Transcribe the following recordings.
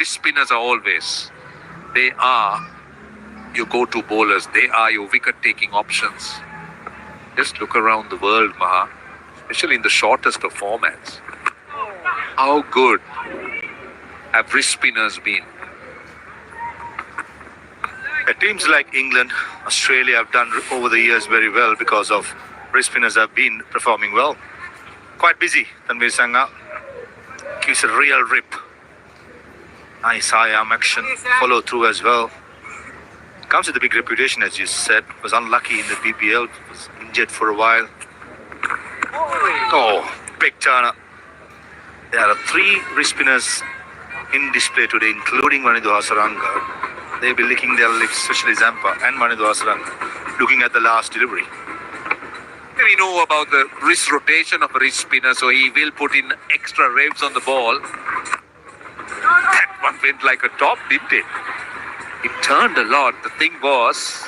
These spinners are always, they are your go-to bowlers. They are your wicket-taking options. Just look around the world, Maha, especially in the shortest of formats. How good have wrist spinners been? Teams like England, Australia have done over the years very well because of wrist spinners have been performing well. Quite busy, Tanvir Sangha. Gives a real rip. Nice high arm action, follow through as well. Comes with a big reputation, as you said. Was unlucky in the BPL, was injured for a while. Oh, big turner. There are 3 wrist spinners in display today, including Manidu Hasaranga. They'll be licking their lips, especially Zampa and Manidu Hasaranga, looking at the last delivery. We know about the wrist rotation of a wrist spinner, so he will put in extra revs on the ball. That one went like a top, didn't it? It turned a lot. The thing was,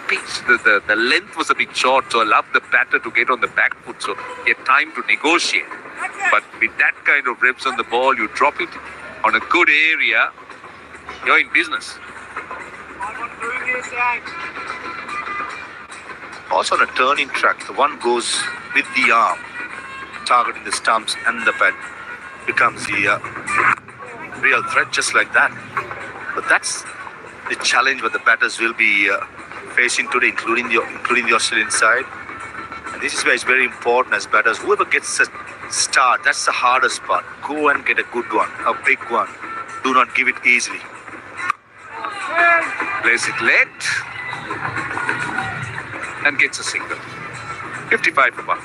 the length was a bit short, so I allowed the batter to get on the back foot, so he had time to negotiate. But with that kind of revs on the ball, you drop it on a good area, you're in business. Also on a turning track, the one goes with the arm, targeting the stumps and the pad. Becomes the real threat just like that. But that's the challenge what the batters will be facing today, including the Australian side. And this is where it's very important as batters. Whoever gets a start, that's the hardest part. Go and get a good one, a big one. Do not give it easily. Plays it late and gets a single. 55 for 1.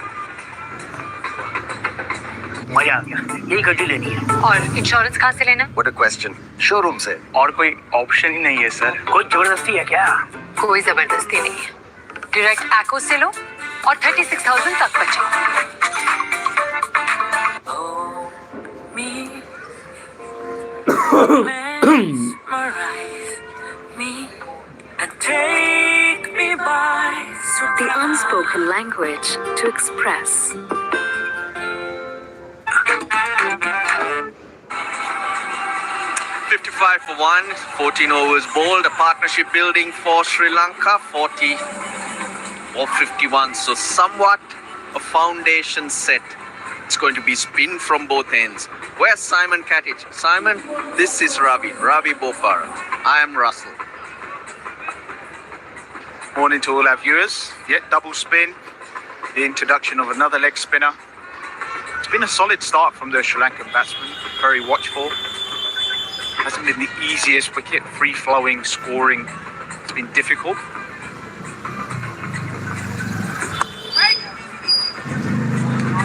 मजा आ गया, यही गड्डी लेनी है। और insurance कहाँ से लेना? What a question. शोरूम से। और कोई ऑप्शन ही नहीं है सर। कोई जबरदस्ती है क्या? कोई जबरदस्ती नहीं है। डायरेक्ट एक्को से लो और 36,000 तक बचो। The unspoken language to express. 55 for 1, 14 overs bowled, a partnership building for Sri Lanka, 40 or 51. So somewhat a foundation set. It's going to be spin from both ends. Where's Simon Katic? Simon, this is Ravi Bofara. I am Russell. Morning to all our viewers. Yet double spin. The introduction of another leg spinner. It's been a solid start from the Sri Lankan batsman. Very watchful. Hasn't been the easiest wicket. Free flowing, scoring. It's been difficult.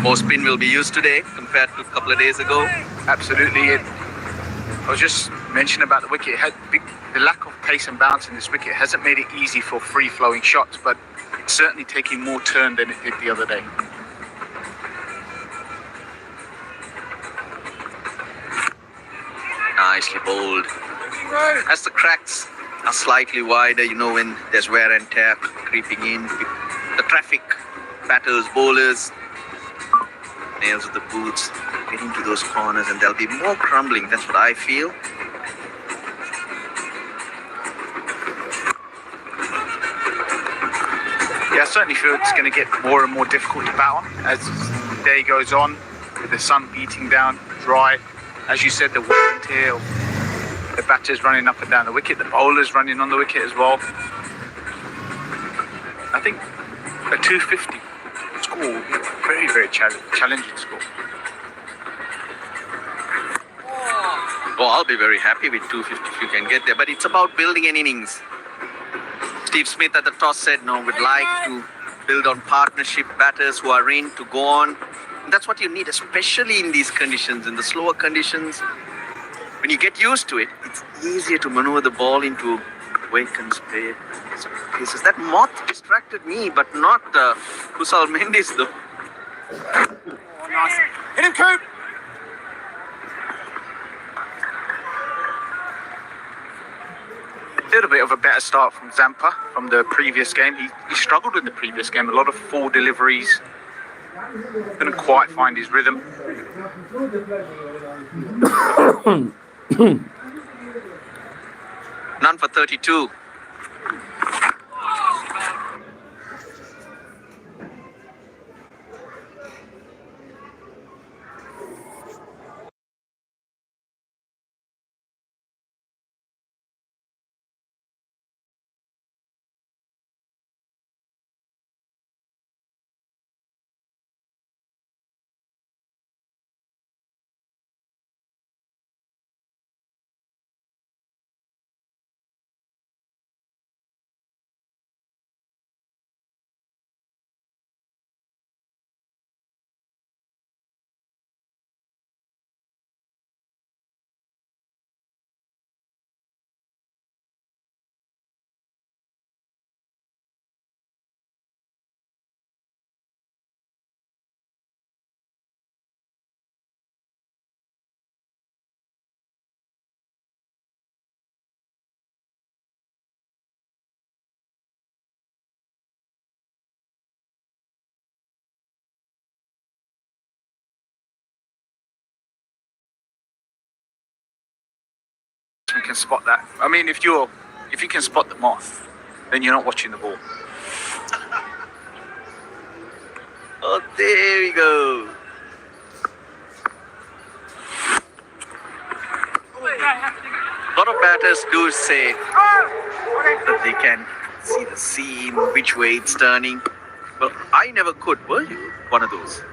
More spin will be used today compared to a couple of days ago. Absolutely. I was just mentioning about the wicket. The lack of pace and bounce in this wicket hasn't made it easy for free-flowing shots, but it's certainly taking more turn than it did the other day. Nicely bowled. As the cracks are slightly wider, you know, when there's wear and tear creeping in, the traffic, batters, bowlers, nails of the boots, getting to those corners, and there'll be more crumbling. That's what I feel. Yeah, I certainly feel it's going to get more and more difficult to bat on as the day goes on, with the sun beating down, dry. As you said, the wear and tear of the batters running up and down the wicket, the bowlers running on the wicket as well. I think a 250 score will be a very, very challenging score. Oh, I'll be very happy with 250 if you can get there, but it's about building an innings. Steve Smith at the toss said, no, we'd like to build on partnership, batters who are in to go on. And that's what you need, especially in these conditions, in the slower conditions. When you get used to it, it's easier to maneuver the ball into vacant spaces. That moth distracted me, but not Kusal Mendes, though. Oh, nice. Hit him, Coop! A little bit of a better start from Zampa from the previous game. He struggled in the previous game, a lot of full deliveries. Couldn't quite find his rhythm. None for 32. You can spot that. I mean, if you can spot the moth, then you're not watching the ball. Oh, there we go. A lot of batters do say that they can see the seam, which way it's turning. Well, I never could. Were you one of those?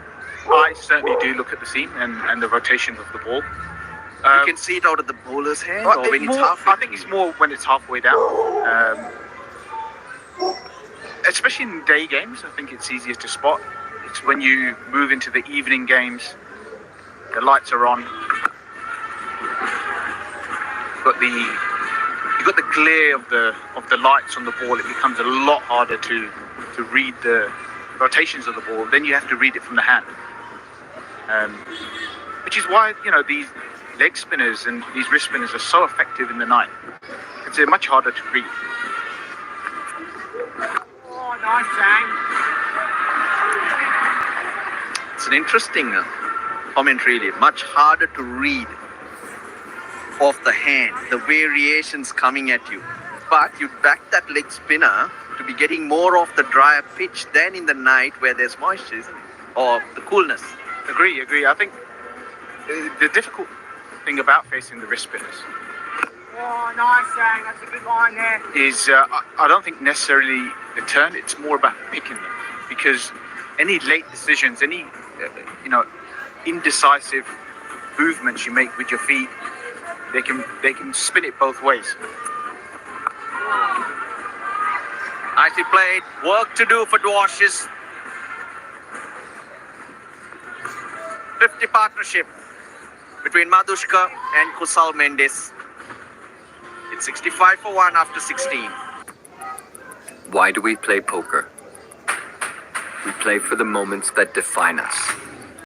I certainly do look at the seam and the rotation of the ball. You can see it out of the bowler's hand, or when it's halfway. I think it's more when it's halfway down. Especially in day games, I think it's easier to spot. It's when you move into the evening games, the lights are on. You've got the glare of the lights on the ball. It becomes a lot harder to read the rotations of the ball. Then you have to read it from the hand, which is why these leg spinners and these wrist spinners are so effective in the night. It's much harder to read. Oh, nice, Shang. It's an interesting comment, really. Much harder to read off the hand, the variations coming at you. But you back that leg spinner to be getting more of the drier pitch than in the night where there's moisture, isn't it? Or the coolness. Agree. I think the difficult thing about facing the wrist spinners Oh, nice, Shang. That's a good line there. is I don't think necessarily the turn. It's more about picking them, because any late decisions, any indecisive movements you make with your feet, they can spin it both ways. Nicely played. Work to do for Dwashes. 50 partnership between Madhushka and Kusal Mendes. It's 65 for 1 after 16. Why do we play poker? We play for the moments that define us.